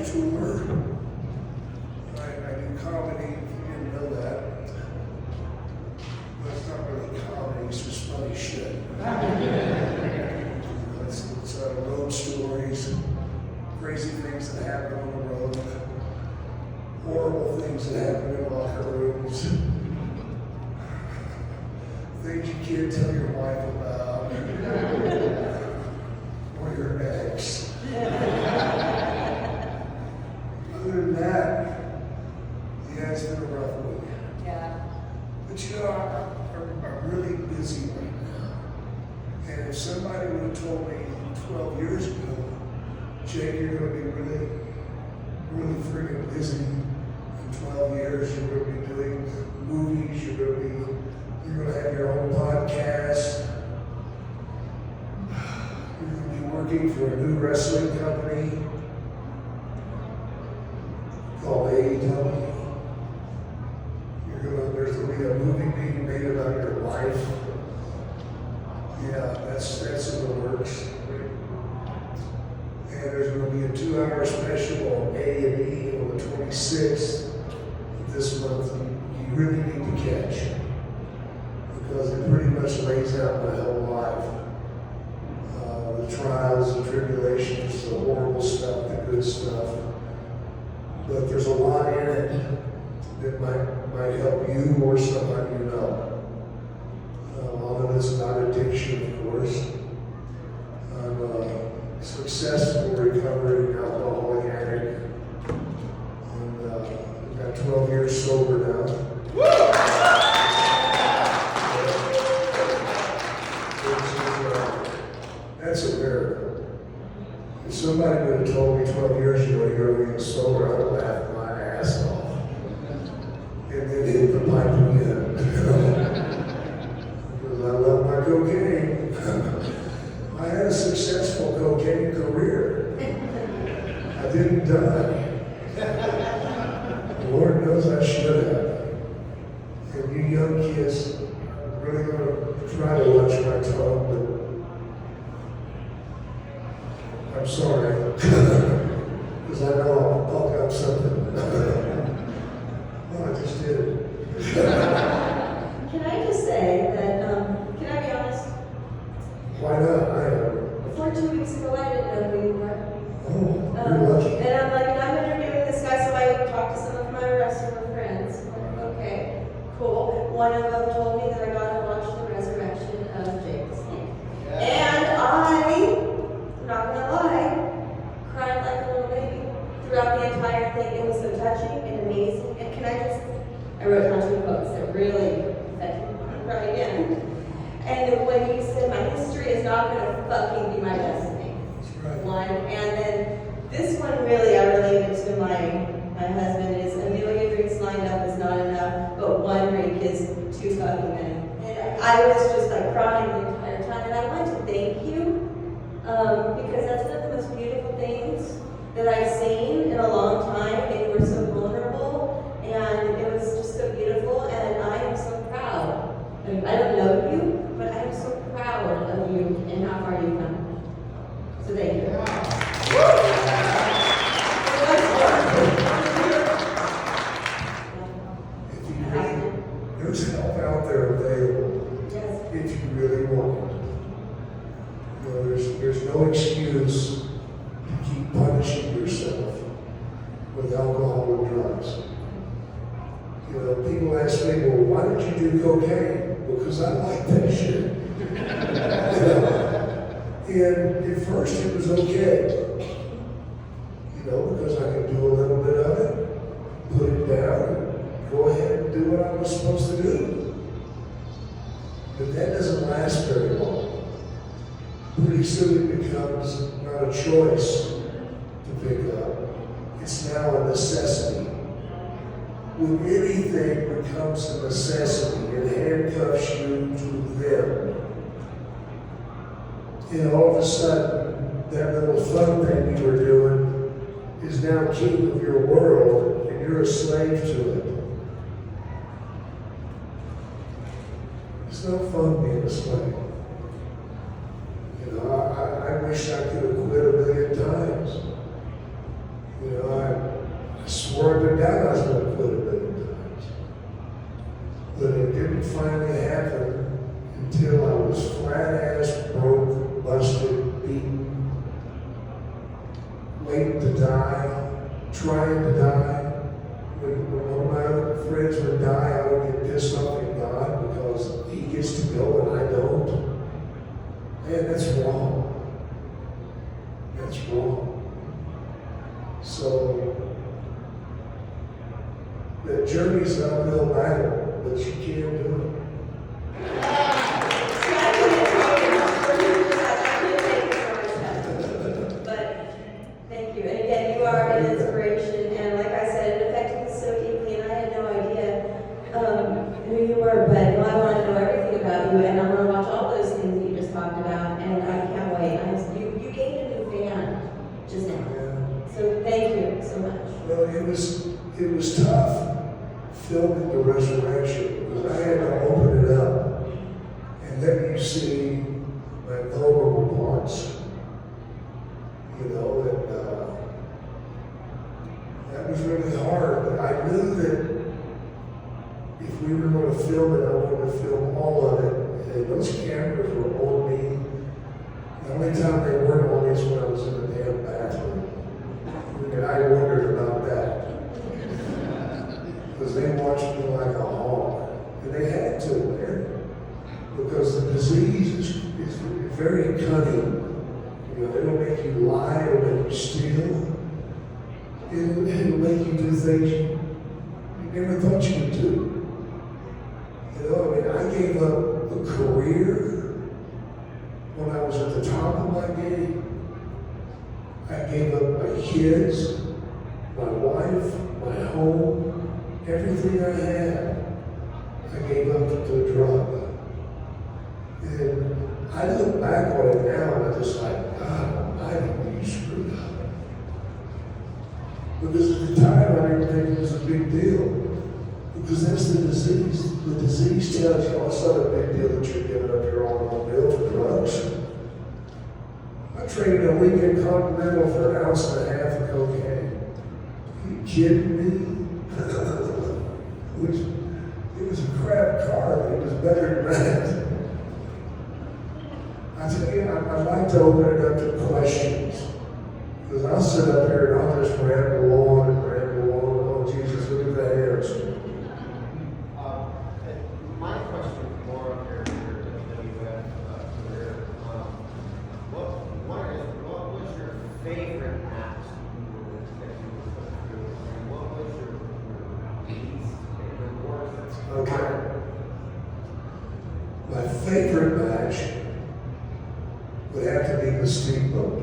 tour. I do comedy, if you didn't know that. Well, it's not really comedy, it's just funny shit. It's road stories, crazy things that happen on the road, horrible things that happen in locker rooms, things you can't tell your wife about, or your ex. Other than that, yeah, it's been a rough week. Yeah. But you know, I'm really busy right now. And if somebody would have told me 12 years ago, Jake, you're going to be really, really freaking busy in 12 years. You're going to be doing movies. You're going to have your own podcast. You're going to be working for a new wrestling company called AEW. There's going to be a movie being made about your life. Yeah, that's in the works. And there's going to be a 2-hour special on A&E on the 26th of this month. You really need to catch, because it pretty much lays out my whole life. The trials, the tribulations, the horrible stuff, the good stuff. But there's a lot in it that might help you or somebody you know. A lot of it's not addiction, of course. I'm a successful recovering alcoholic addict. And I've got 12 years sober now. That's a miracle. If somebody would have told me 12 years ago you're going to get sober, I would have laughed my ass off. And then hit the pipe again. Because I love my cocaine. I had a successful cocaine career. I didn't die. Lord knows I should have. And you young kids, I'm really going to try to watch my tongue, but I'm sorry. Because I know I'll bulk up something. Oh, I just did. Can I just say that, can I be honest? Why not? I am. 4 weeks ago, I didn't know who you were. Oh, you're lucky. And I'm like, I'm interviewing this guy, so I talked to some of my wrestler friends. I'm like, okay, cool. One of them told me that I got to watch the resurrection of Jake the Snake. And I'm not gonna lie, cried like a little baby throughout the entire thing. It was so touching and amazing. And I wrote down 2 quotes that really touched me right again. And when you said, my history is not gonna fucking be my destiny. That's right. One, and then this one really, I related to my husband is a million drinks lined up is not enough, but one drink is too fucking many. And I was just like crying the entire time, and I want to thank you, because that's one of the most beautiful things that I've seen in a long time, and you were so vulnerable, and it was just so beautiful, and I am so proud. I mean, I don't know you, but I am so proud of you and how far you've come. So thank you. There's help out there available Yes. if you really want it. You know, there's no excuse to keep punishing yourself with alcohol or drugs. You know, people ask me, well, why did you do cocaine? Because I like that shit. And at first it was okay. You know, because I could do a little bit of it, put it down, and go ahead and do what I was supposed to do. But that doesn't last very long. Pretty soon it becomes not a choice to pick up. It's now a necessity. When anything becomes a necessity, it handcuffs you to them. And all of a sudden, that little fun thing you were doing is now king of your world, and you're a slave to it. It's no fun being a slave. You know, I wish I could have quit a million times. You know, quit a million times. But it didn't finally happen until I was flat ass, broke, busted, beaten, waiting to die, trying to die. When one of my other friends would die, I would get pissed off at God because he gets to go and I don't. Man, that's wrong. That's wrong. So, the journey's an uphill battle, but you can do it. But thank you. And again, you are an inspiration. And like I said, it affected me so deeply, and I had no idea who you were. But now I want to know everything about you, and I want to watch all those things that you just talked about. And I can't wait. You gained a new fan just now. Yeah. So thank you so much. Well, it was tough filming the resurrection because I had to open it up and let you see my vulnerable parts. You know, and that was really hard. But I knew that if we were going to film it, I wanted to film all of it. And those cameras were on me. The only time they weren't on me is when I was in the damn bathroom. And I wondered about that. Because they watched me like a hawk. And they had to, man. Because the disease is very cunning. You know, it'll make you lie, it'll make you steal. It'll make you do things you never thought you would do. You know, I mean, I gave up a career when I was at the top of my game. I gave up my kids, my wife, my home, everything I had. I gave up to a drug. And I look back on it now and I'm just like, God Almighty, you screwed up. Because at the time I didn't think it was a big deal. Because that's the disease. The disease tells you, oh, it's not a big deal that you're giving up your automobile for drugs. I traded a weekend Continental for an ounce and a half of cocaine. Are you kidding me? It was a crap car, but it was better than that. I tell you, I'd like to open it up to questions. Because I'll sit up here and I'll just ramble on and ramble on. Oh, Jesus, look at that hair. My question is more of your WWF career. What was your favorite match that you were put through? And what was your least favorite, worst? Okay. My favorite match would have to be the Steamboat.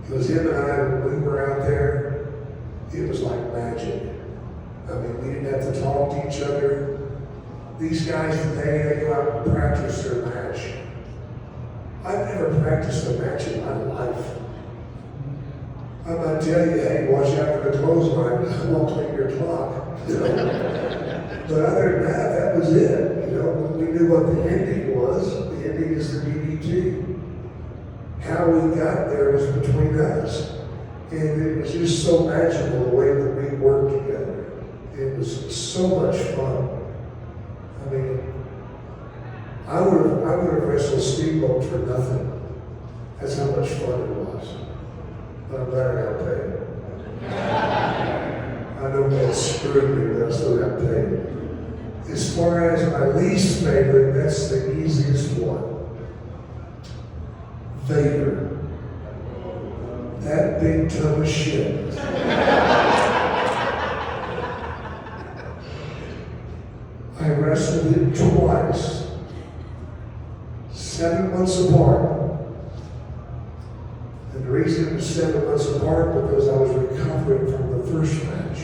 Because him and I, when we were out there, it was like magic. I mean, we didn't have to talk to each other. These guys today, they go out and practice their match. I've never practiced a match in my life. I might tell you, hey, watch out for the clothesline. I won't clean your clock. You know? But other than that, that was it. You know, we knew what the ending was. The ending is the DDT. How we got there was between us. And it was just so magical the way that we worked together. It was so much fun. I mean, I would have wrestled Steamboat for nothing. That's how much fun it was. But I'm glad I got paid. I know that screwed me, but I still got paid. As far as my least favorite, that's the easiest one. Vader. That big ton of shit. I wrestled him twice, 7 months apart. And the reason it was 7 months apart because I was recovering from the first match.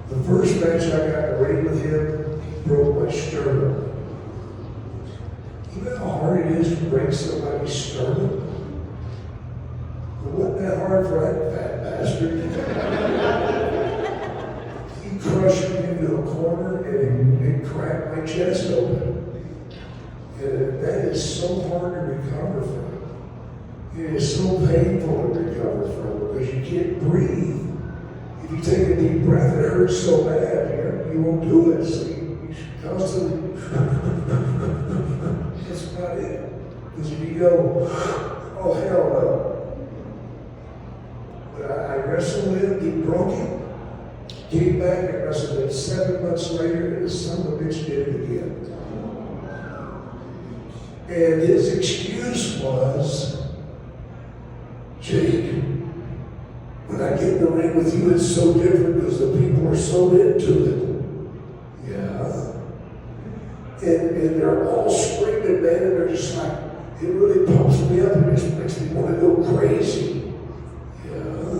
The first match I got in the ring with him, he broke my sternum. You know how hard it is to break somebody's sternum? It wasn't that hard for that fat bastard. He crushed me into a corner and it cracked my chest open. And that is so hard to recover from. It is so painful to recover from because you can't breathe. If you take a deep breath, it hurts so bad, you won't do it. So you should constantly, that's about it. Because if you go, oh hell no. But I wrestled it, he broke it, came back and wrestled it 7 months later, and the son of a bitch did it again. And his excuse was, Jake, when I get in the ring with you, it's so different because the people are so into it. Yeah. And they're all screaming, man, and they're just like, it really pumps me up and just makes me want to go crazy. Yeah.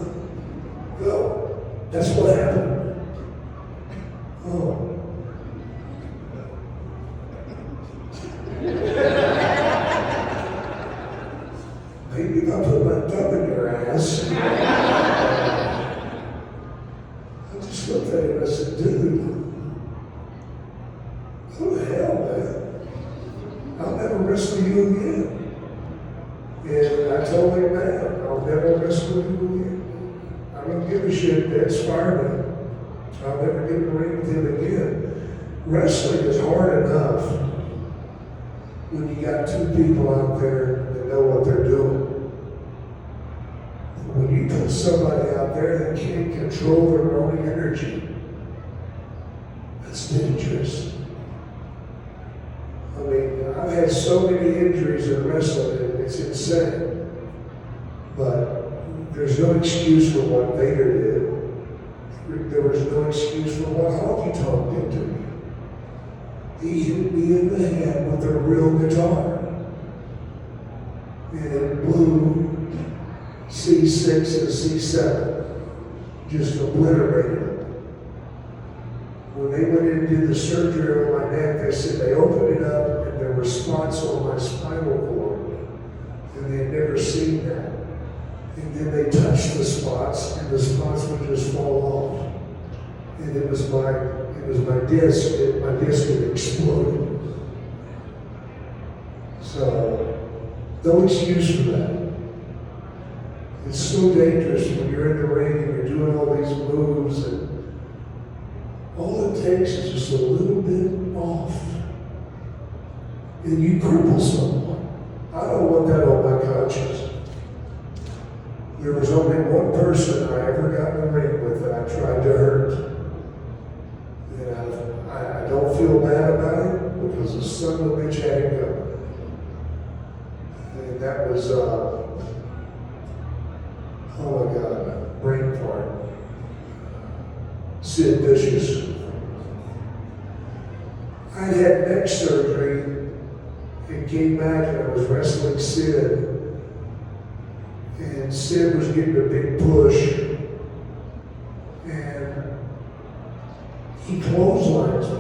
Well, that's what happened. Oh. Maybe if I put my thumb in your ass. I just looked at him and I said, dude, who the hell, man? I'll never wrestle you again. And I told him, man, I'll never wrestle you again. I don't give a shit. That inspired me. I'll never get in the ring with him again. Wrestling is hard enough when you got two people out there that know what they're doing. When you put somebody out there that can't control their own energy, that's dangerous. I mean, I've had so many injuries in wrestling, and it's insane. But there's no excuse for what Vader did. There was no excuse for what Honky Tonk did to me. He hit me in the head with a real guitar. And it blew C6 and C7. Just obliterated it. When they went in and did the surgery on my neck, they said they opened it up and there were spots on my spinal cord. And they had never seen that. And then they touched the spots and the spots would just fall off. And it was my disc, my disc had exploded. So, no excuse for that. It's so dangerous when you're in the ring and you're doing all these moves, and all it takes is just a little bit off, and you cripple someone. I don't want that on my conscience. There was only one person I ever got in the ring with that I tried to hurt. And I don't feel bad about it because the son of a bitch had it going. And that was, oh my God, brain fart. Sid Vicious. I had neck surgery and came back and I was wrestling Sid. And Sid was getting a big push. And he clotheslines me.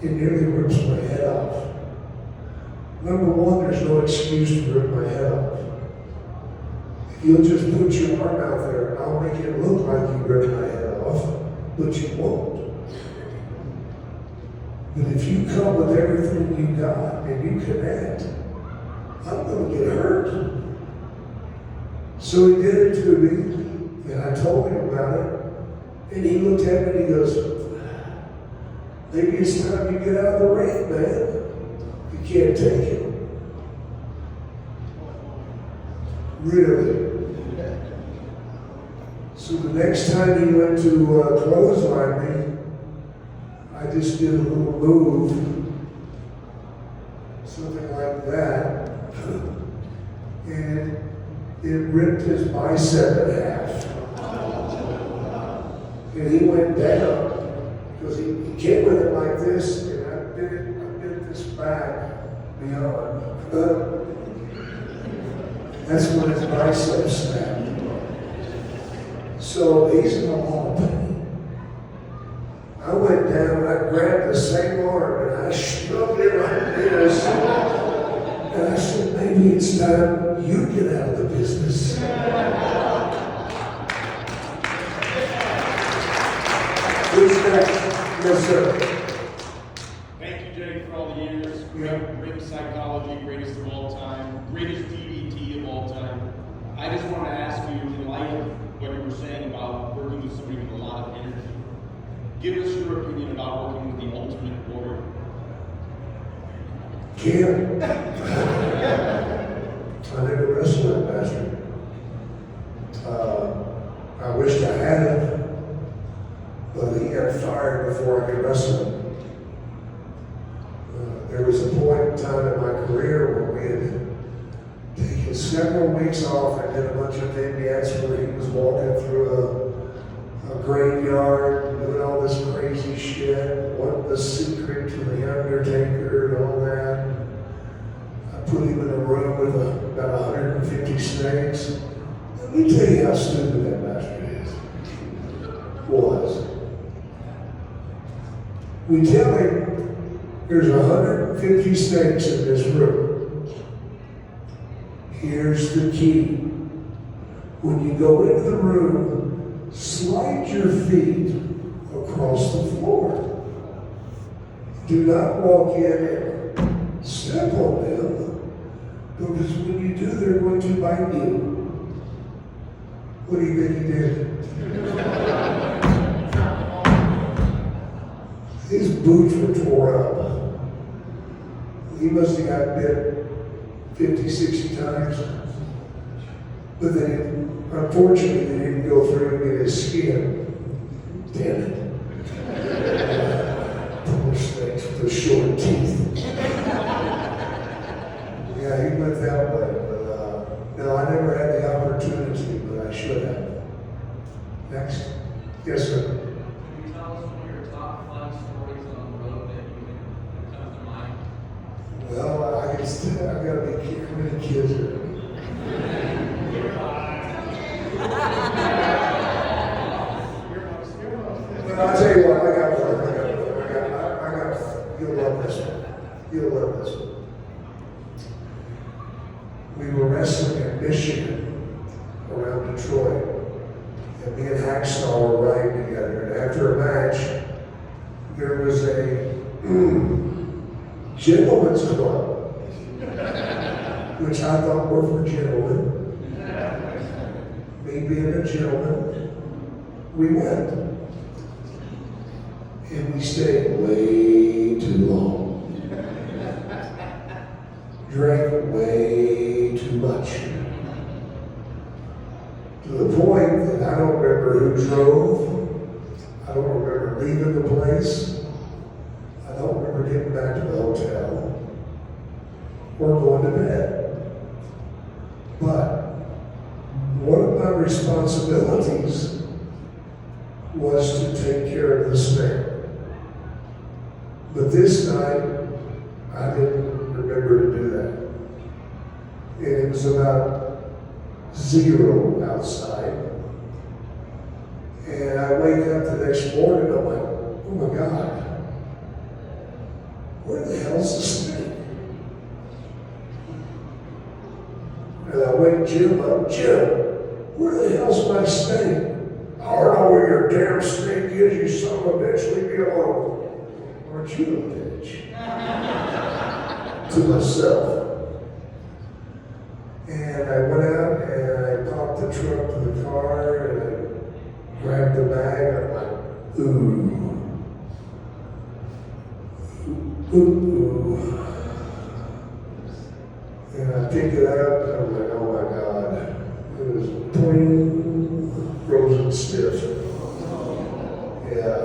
It nearly rips my head off. Number one, there's no excuse to rip my head off. If you'll just put your arm out there, I'll make it look like you ripped my head off, but you won't. But if you come with everything you got and you connect, I'm going to get hurt. So he did it to me, and I told him about it, and he looked at me and he goes, maybe it's time you get out of the ring, man. You can't take it. Really. So the next time he went to clothesline me, I just did a little move, something like that, and it ripped his bicep in half. And he went down, because he came with it like this, and I bit this back beyond. That's when his bicep snapped. So he's in a lot of pain. I went down and I grabbed the same arm and I shoved it like this. And I said, maybe it's time you get out of the business. Who's next? Yes, sir. Thank you, Jake, for all the years. Great psychology, greatest of all time, greatest DDT of all time. I just want to ask you, in light of what you were saying about working with somebody with a lot of energy. Give us your opinion about working with the Ultimate Warrior. Ken, I never wrestled that bastard. I wished I had him, but he got fired before I could wrestle him. There was a point in time in my career where we had taken several weeks off. I did a bunch of vignettes where he was walking through a graveyard, doing all this crazy shit, what the secret to the Undertaker and all that. I put him in a room with about 150 snakes. Let me tell you how stupid that bastard is. Was. We tell him there's 150 snakes in this room. Here's the key. When you go into the room, slide your feet across the floor. Do not walk in and step on them, because when you do, they're going to bite you. What do you think he did? His boots were tore up. He must have got bit 50, 60 times. But then, unfortunately, they didn't go through and get his skin. Damn it. Poor snakes with those short teeth. Yeah, he went that way. But no, I never had the opportunity, but I should have. Next. Yes, sir. Can you tell us one of your top 5 stories on the road that you can come to mind? Well, I guess I've got to be careful. How many kids are there? Well, I'll tell you what, I got one. You'll love this one. You'll love this one. We were wrestling in Michigan around Detroit, and me and Hacksaw were riding together. And after a match, there was a gentleman's club, which I thought were for gentlemen. Me being a gentleman, we went. And we stayed way too long. Drank way too much. To the point that I don't remember who drove. I don't remember leaving the place. I don't remember getting back to the hotel or going to bed. But one of my responsibilities was to take care of the snake. But this night, I didn't remember to do that. And it was about 0 outside. And I wake up the next morning, I'm like, oh my God, where the hell's the snake? And I wake Jim up, Jim, where the hell's my snake? I don't know where your damn snake is, you son of a bitch, leave me alone. Aren't you a bitch? To myself. And I went out and I popped the trunk to the car and I grabbed the bag and I'm like, ooh. And I picked it up and I'm like, oh my God. It was poing, frozen stiff. Yeah.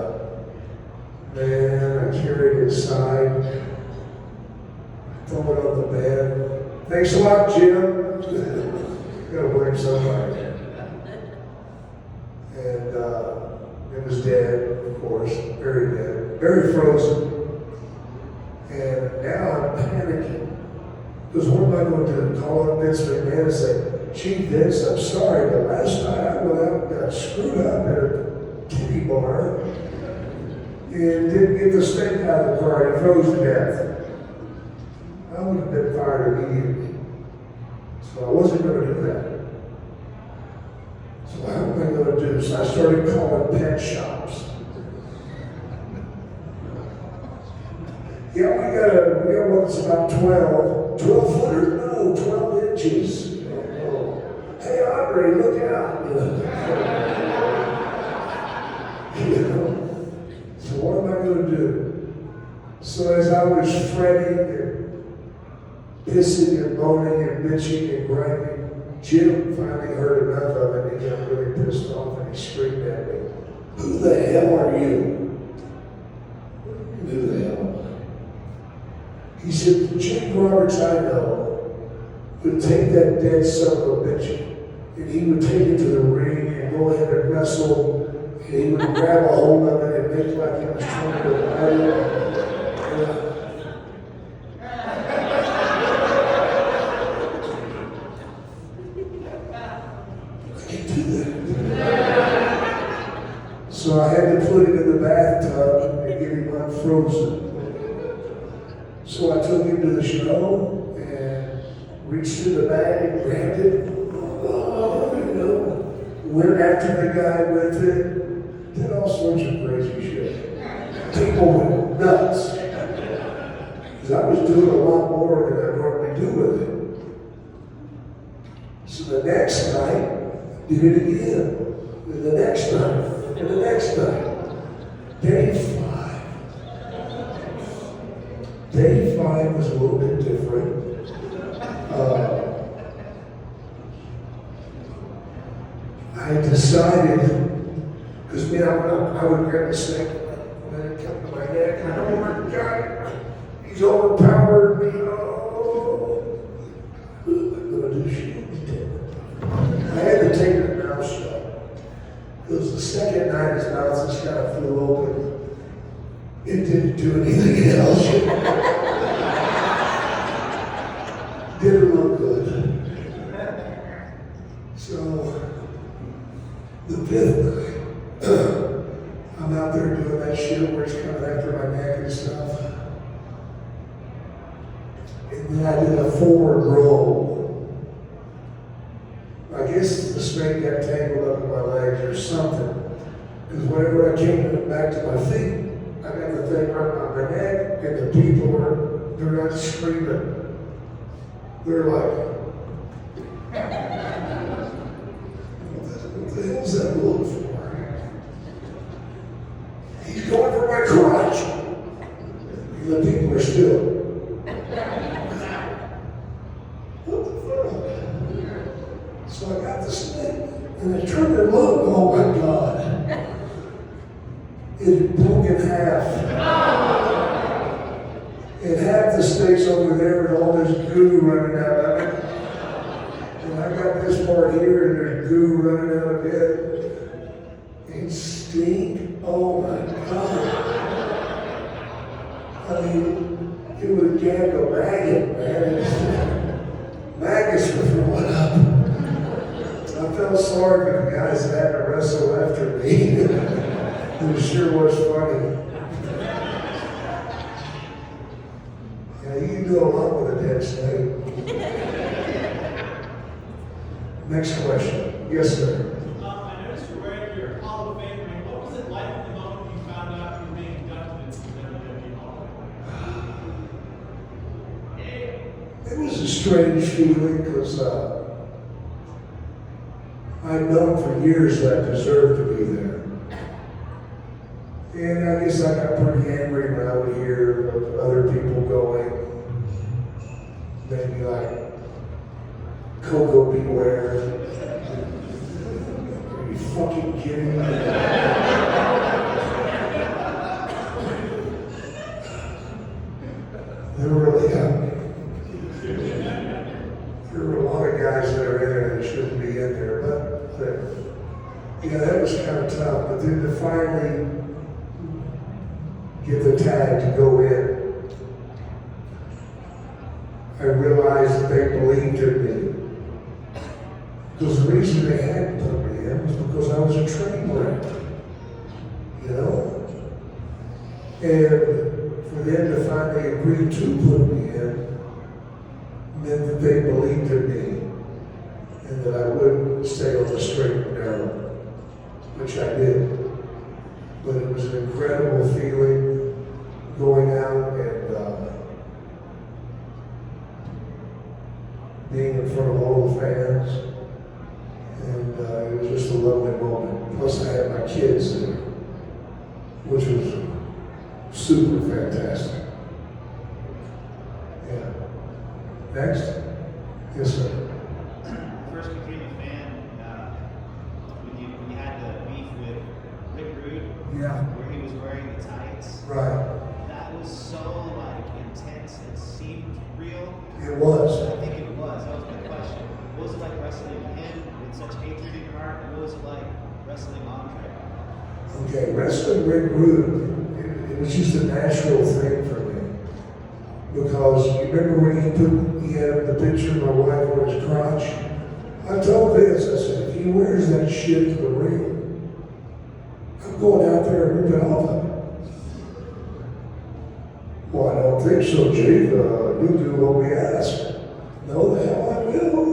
Man, I carried it aside, throw it on the bed. Thanks a lot, Jim. Gotta blame somebody. And it was dead, of course, very dead, very frozen. And now I'm panicking. Because what am I going to do? Call up Vince McMahon and say, Chief Vince, I'm sorry, but last night I went out and got screwed up at a titty bar and didn't get the snake out of the car and froze to death. I would have been fired immediately. So I wasn't going to do that. So how am I going to do this? I started calling pet shops. Yeah, we got one that's about 12 footers, no, 12 inches. Hey, I'm Andre, look out. You know? So what am I going to do? So as I was fretting and pissing and moaning and bitching and grinding, Jim finally heard enough of it and he got really pissed off and he screamed at me, "Who the hell are you?" Who the hell am I? He said, "The Jake Roberts I know would take that dead son of a bitch and he would take it to the ring and go ahead and wrestle and he would grab a hold of it and make like he was trying to ride it." So I had to put him in the bathtub and get him unfrozen. So I took him to the show and reached in the bag and grabbed it. You know, went after the guy with it, did all sorts of crazy shit. People went nuts. Because I was doing a lot more than I normally do with it. So the next night, did it again. And the next night. And the next night, day 5. Day 5 was a little bit different. I decided, because I would grab the snake and let it come to my neck, and oh my God, he's overpowered me. Oh, I'm going to do shit. I had to take the mouth shut. It was the second night his mouth just kind of flew open. It didn't do anything else. Didn't look good. So, the 5th night, I'm out there doing that shit where it's coming after my neck and stuff. And then I did a forward roll. I guess the snake got tangled up in my legs or something. Because whenever I came back to my feet, I got the thing right on my neck, and the people they're not screaming. They're like, what the hell's that look for? He's going for my crotch. And the people are still, what the fuck? So I got the snake, and I turned and looked, oh my God. It had broken in half. And half the snake's over there with all this goo running out of it. And I got this part here, and there's goo running out of it. And stink, oh my God. I mean, it would gag a maggot, man. Maggots were throwing up. I felt sorry for the guys that had to wrestle after me. It sure was funny. Yeah, you can do a lot with a dead snake. Next question. Yes, sir. I noticed you're wearing your Hall of Fame ring. What was it like at the moment you found out you were being inducted into the WWE Hall of Fame? It was a strange feeling because I'd known for years that I deserved to be there. And I guess I got pretty angry when I would hear of other people going, maybe like, Coco Beware. Are you fucking kidding me? There were a lot of guys that are in there that shouldn't be in there, but yeah, that was kind of tough. But then to finally get the tag to go in, I realized that they believed in me. Because the reason they hadn't put me in was because I was a train wreck. You know? And for them to finally agree to put me in meant that they believed in me and that I wouldn't stay on the straight and narrow, which I did. But it was an incredible feeling going out and being in front of all the fans was just a lovely moment. Plus I had my kids there, which was super fantastic. Yeah. Next? Yes, sir. First became a fan when you had the beef with Rick Rude, Yeah. where he was wearing the tights. Right. That was so like intense. It seemed real. It was. I think it was. That was my question. What was it like wrestling him with such hatred in your heart? And what was it like wrestling Andre? Okay, wrestling Rick Rude, it was just a natural thing for me. Because you remember when he had the picture of my wife on his crotch? I told Vince, I said, if he wears that shit to the ring, I'm going out there and rip it off of him. Well, I don't think so, Chief. You do what we ask. No, the hell I will.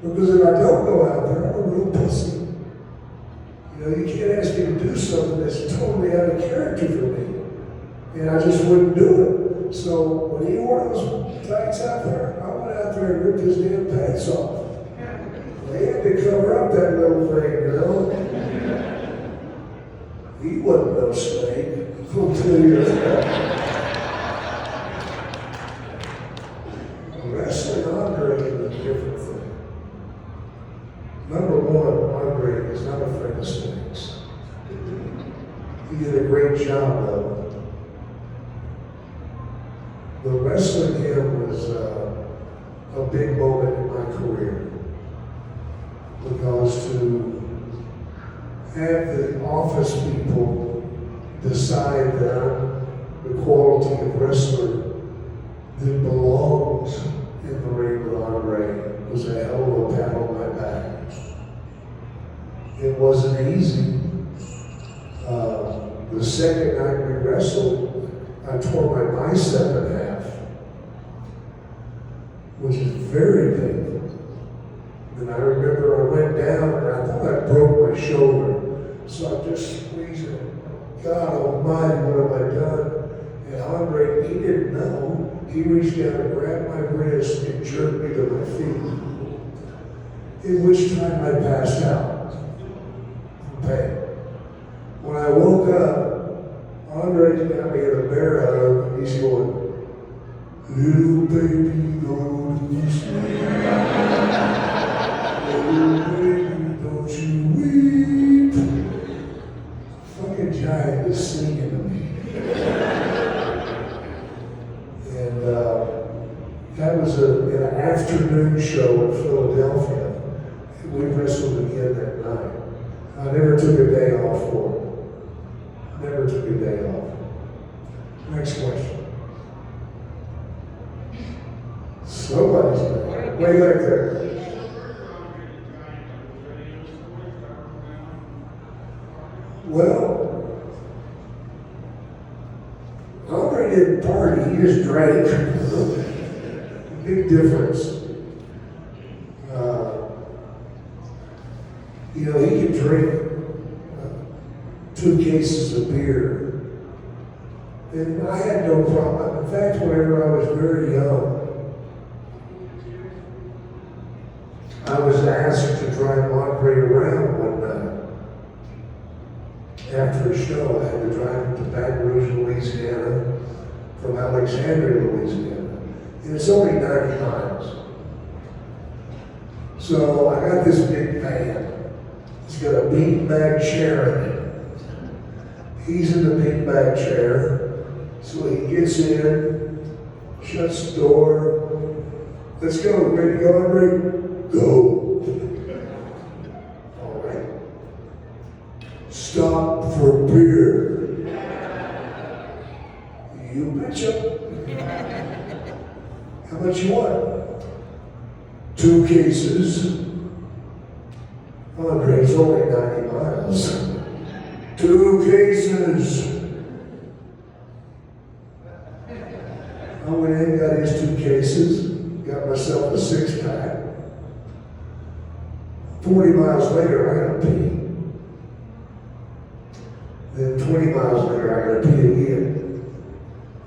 Because if I don't go out there, I'm a real pussy. You know, you can't ask me to do something that's totally out of character for me. And I just wouldn't do it. So when he wore those tights out there, I went out there and ripped his damn pants off. They had to cover up that little thing, you know? He wasn't no snake. I'll tell you that. Wrestling Andre is a different thing. Number one, Andre is not afraid of snakes. He did a great job, though. The wrestling him was a big moment in my career. Because to have the office people decide that I'm the quality of wrestler that belongs in the ring with Andre was a hell of a pat on my back. It wasn't easy. The second night we wrestled, I tore my bicep in half, which is very painful. And I remember I went down and I thought I broke my shoulder. So I just squeezed it. God almighty, what have I done? And Andre, he didn't know. He reached down and grabbed my wrist and jerked me to my feet. In which time I passed out from pain. When I woke up, Andre's got me in a bear hug and he's going, little baby, go to sleep. Little baby, don't you weep. Fucking giant is singing to me. And that was an afternoon show in Philadelphia. We wrestled again that night. I never took a day off for it. Never took a day off. Next question. Somebody's there. Way back there. Well, Andre didn't party, he just drank. Big difference. You know, he could drink 2 cases of beer. And I had no problem. In fact, whenever I was very young, I was asked to drive Andre around one night. After a show, I had to drive him to Baton Rouge, Louisiana, from Alexandria, Louisiana. And it's only 90 miles. So I got this big van. It's got a beanbag chair in it. He's in the beanbag chair. So he gets in, shuts the door. Let's go. Ready to go, Andre? Go. All right. Stop for beer. You betcha. How much you want? 2 cases. Andre, it's only 90 miles. 2 cases. I went in, got his 2 cases, got myself a 6-pack. 40 miles later, I gotta pee. Then 20 miles later, I gotta pee again.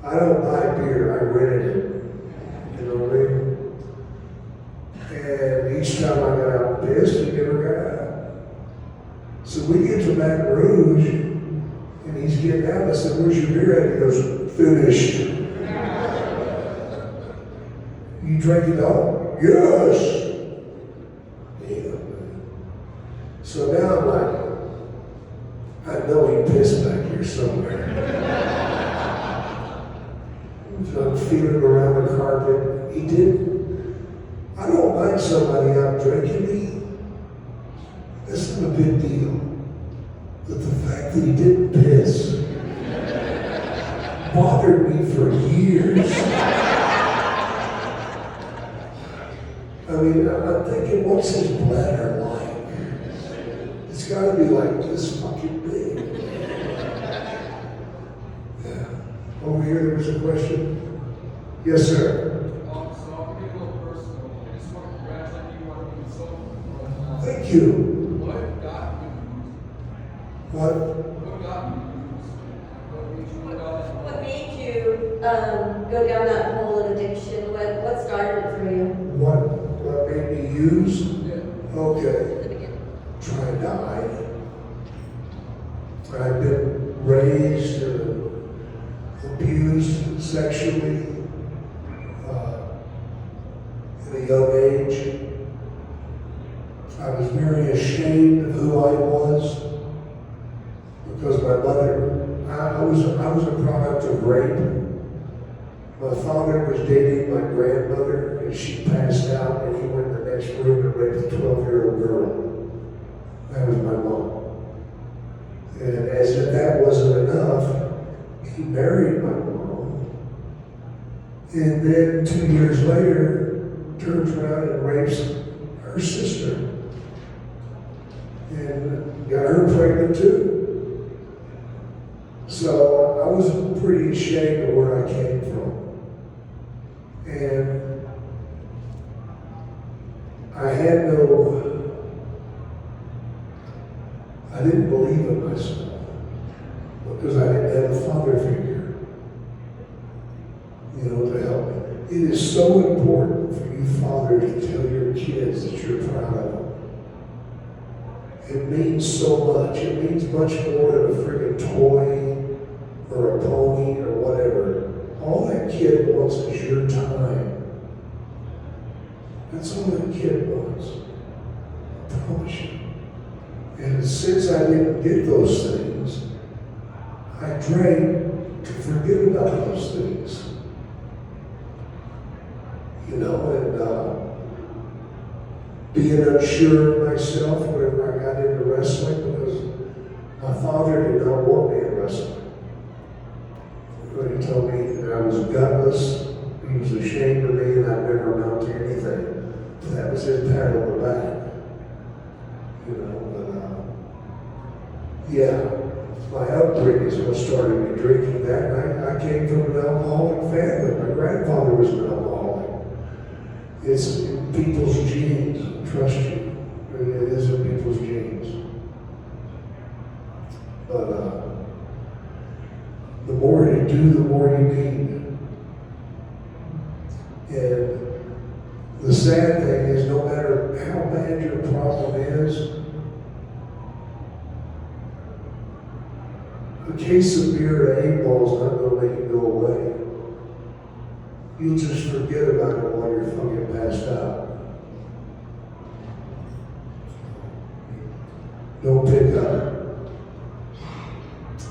I don't buy beer, I rented it. You know what I mean? And each time I got out pissed, he never got out. finished. You drank it all? Yes. Damn. So now I'm like, I know he pissed back here somewhere. So I'm feeling around the carpet. He didn't. I don't mind somebody out drinking me. That's not a big deal. But the fact that he didn't piss bothered me for years. I mean, I'm thinking, what's his bladder like? It's got to be like this fucking big. Yeah. Over here, there was a question. Yes, sir. So I'll get a little personal. I just want to congratulate you on being so. Thank you. What got you? What? What got you? What made you go down that road? What made you go down that whole addiction? What started it for you? What made me use? Yeah. Okay. Try and die. I've been raised, abused sexually at a young age. I was very ashamed of who I was because my mother, I was a product of rape. My father was dating my grandmother and she passed out and he went in the next room and raped a 12-year-old girl. That was my mom. And as if that wasn't enough, he married my mom. And then 2 years later, turns around and rapes her sister. And got her pregnant too. So I was pretty ashamed of where I came from. And I didn't believe in myself because I didn't have a father figure, to help me. It is so important for you fathers to tell your kids that you're proud of them. It means so much. It means much more than a friggin' toy or a pony or whatever. All that kid wants is your time. That's all that kid wants. I promise you. And since I didn't get those things, I drank to forget about those things. And being unsure of myself whenever I got into wrestling because my father did not want me in wrestling. But he told me that I was gutless, he was ashamed of me, and I'd never amount to anything. So that was his pat on the back. My upbringing is what started me drinking that night. I came from an alcoholic family. My grandfather was an alcoholic. It's in people's genes, trust you. It is in people's genes. But the more you do, the more you need. And the sad thing is, no matter how bad your problem is, a case of beer at 8 Ball is not going to make it go away. You'll just forget about it while you're fucking passed out. Don't pick up.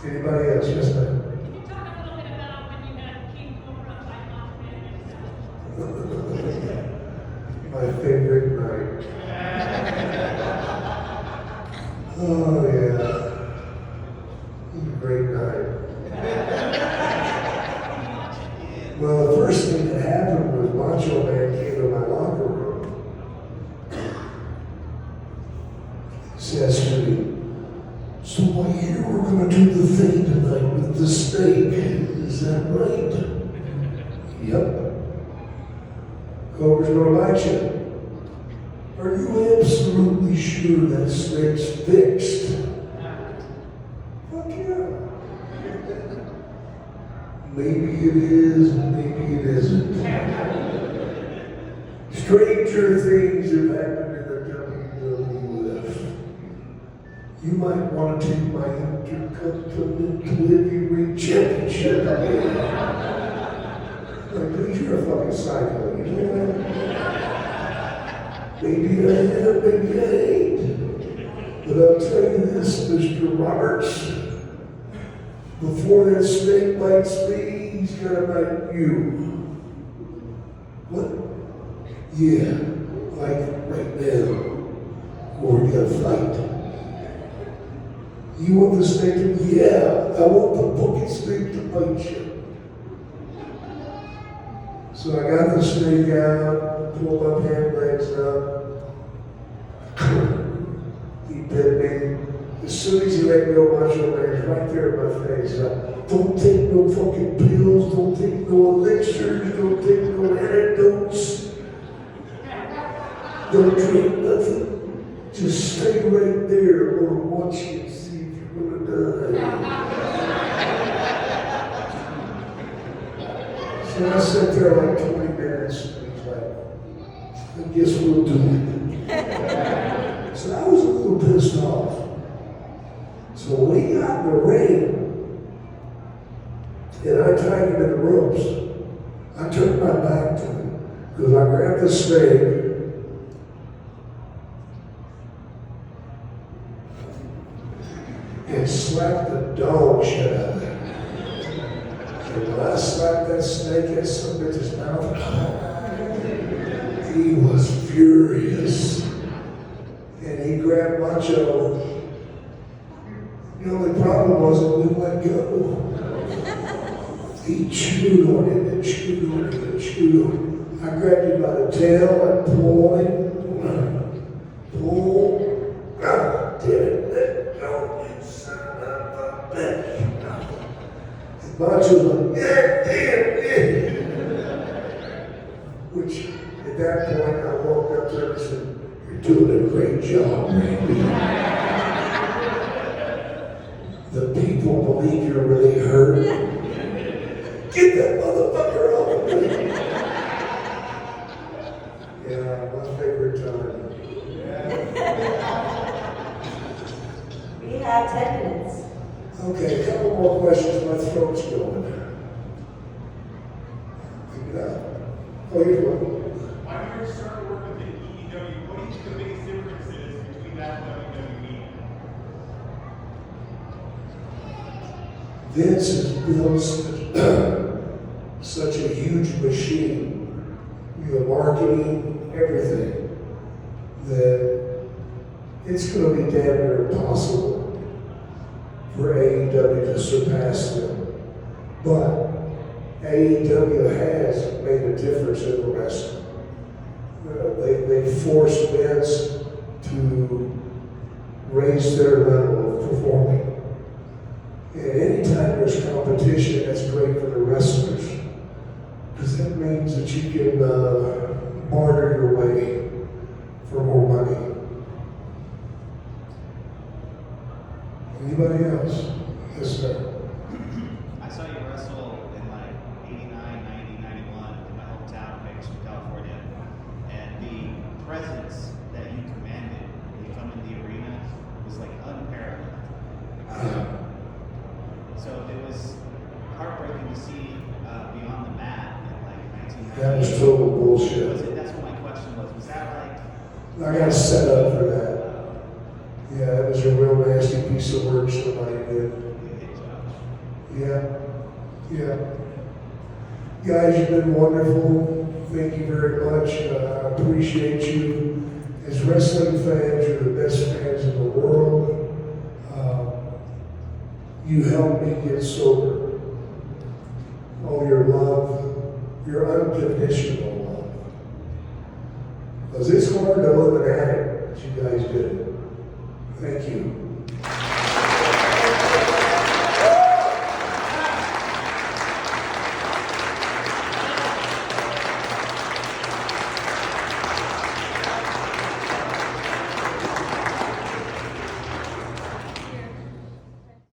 Anybody else? Yes, ma'am. Can you talk a little bit about when you had King Cobra fight off yourself? My favorite night. Oh, yeah. It was a great night. Well, the first thing that happened was Macho Man came to my locker room. He says to me, "So I hear we're going to do the thing tonight with the steak. Is that right?" Yep. Cobra's going to bite you. Are you absolutely sure that steak's fixed? Fuck yeah. Maybe it is, maybe it isn't. Stranger things have happened in the WWF. you might want to take my Intercontinental Heavyweight Championship. Like, dude, you're a fucking psycho, you know that? Maybe I am, maybe I ain't. But I'll tell you this, Mr. Roberts. Before that snake bites me, he's gonna bite you. What? Yeah, like right now. Or we gotta fight. You want the snake to? Yeah, I want the fucking snake to bite you. So I got the snake out, pulled my pant legs up. He bit me. As soon as he let go, my shoulder is right there in my face. Don't take no fucking pills, don't take no elixirs, don't take no antidotes. Don't drink nothing. Just stay right there or watch you and see if you're gonna die. So I sat there like 20 minutes and he's like, I guess we'll do it. So I was a little pissed off. So when he got in the ring, and I tied him in the ropes, I turned my back to him, because I grabbed the snake, and slapped the dog shit out of him. And when I slapped that snake in some bitch's mouth, he was furious. And he grabbed Macho. The only problem was it wouldn't let go. He chewed on it and chewed on it and chewed on it. I grabbed him by the tail and pulled him. Pull. God damn it, let go, you son of a bitch. And Macho's like, yeah, damn, yeah. Which, at that point, I walked up to him and said, you're doing a great job, Randy. The people believe you're really hurt. Get that motherfucker off of me. Yeah, my favorite time. We have 10 minutes. Okay, a couple more questions. My throat's going. Pick it up. Oh, here's one. Why did you start working with AEW? What do you think the biggest difference is between that and WWE? Vince has built such a huge machine, marketing, everything, that it's going to be damn near impossible for AEW to surpass them. But AEW has made a difference in the wrestling. They forced Vince to raise their level of performing. And anytime there's competition, that's great for the wrestlers, because that means that you can barter your way for more money. Anybody else? Yes, sir. I saw you wrestle in like 89, 90, 91 in my hometown of Bakersfield, California. And the presence that you commanded when you come in the arena was like unparalleled. So it was heartbreaking to see Beyond the Mat in like 1990. That was total bullshit. That's what my question was. Was that like? I got set up for that. Yeah, it was a real nasty piece of work somebody did. Yeah. Guys, you've been wonderful. Thank you very much. I appreciate you. As wrestling fans, you're the best fans in the world. You helped me get sober. All your love, your unconditional love. Because it's hard to live an addict, but you guys did. Thank you.